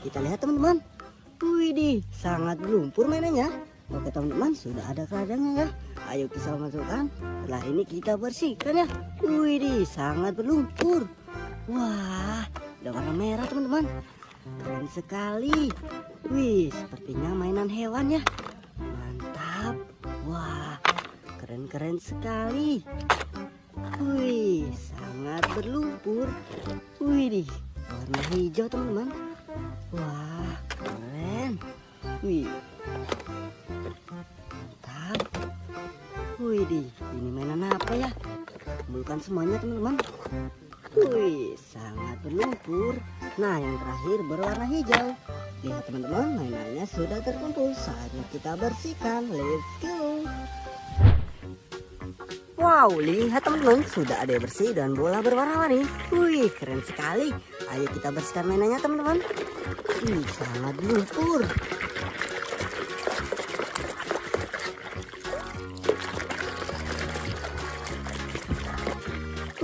kita lihat teman-teman. Widih, sangat berlumpur mainannya. Oke teman-teman, sudah ada keranjangnya ya. Ayo kita masukkan. Setelah ini kita bersihkan ya. Widih, sangat berlumpur. Wah, ada warna merah teman-teman. Keren sekali. Wih, sepertinya mainan hewan ya. Mantap. Wah, keren-keren sekali. Wih, sangat berlumpur. Widih, warna hijau teman-teman. Wah, keren. Wih, mantap. Widih, ini mainan apa ya? Kumpulkan semuanya teman-teman. Wih, sangat berlumpur. Nah, yang terakhir berwarna hijau. Lihat teman-teman, mainannya sudah terkumpul. Saatnya kita bersihkan. Let's go. Wow, lihat teman-teman, sudah ada yang bersih dan bola berwarna-warni. Wih, keren sekali. Ayo kita bersihkan mainannya teman-teman. Wih, sangat lumpur.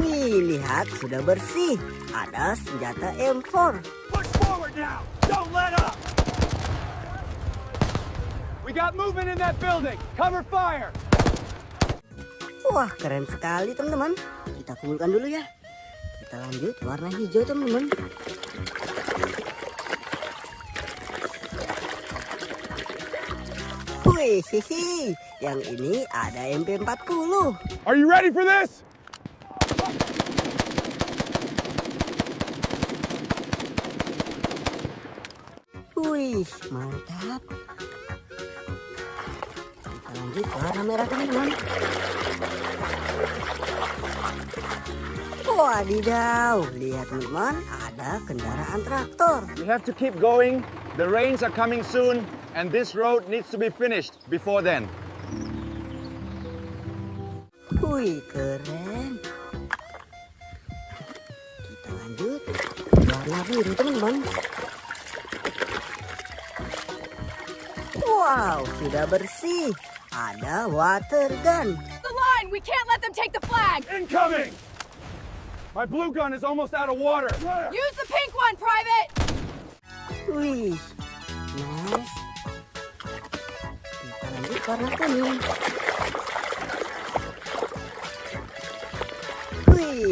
Wih, lihat sudah bersih. Ada senjata M4. Push forward now. Don't let up. We got movement in that building. Cover fire. Wah, keren sekali teman-teman. Kita kumpulkan dulu ya. Kita lanjut warna hijau teman-teman. Wih, hihi. Yang ini ada MP40. Are you ready for this? Wih, mantap. Kita lanjut warna merah teman-teman. Wadidaw, lihat teman-teman, ada kendaraan traktor. We have to keep going. The rains are coming soon, and this road needs to be finished before then. Wih, keren. Kita lanjut warna biru teman-teman. Wow, sudah bersih. Ada water gun. The line! We can't let them take the flag! Incoming! My blue gun is almost out of water. Use the pink one, Private! Wih, nice. Kita lanjut warna kuning. Wih.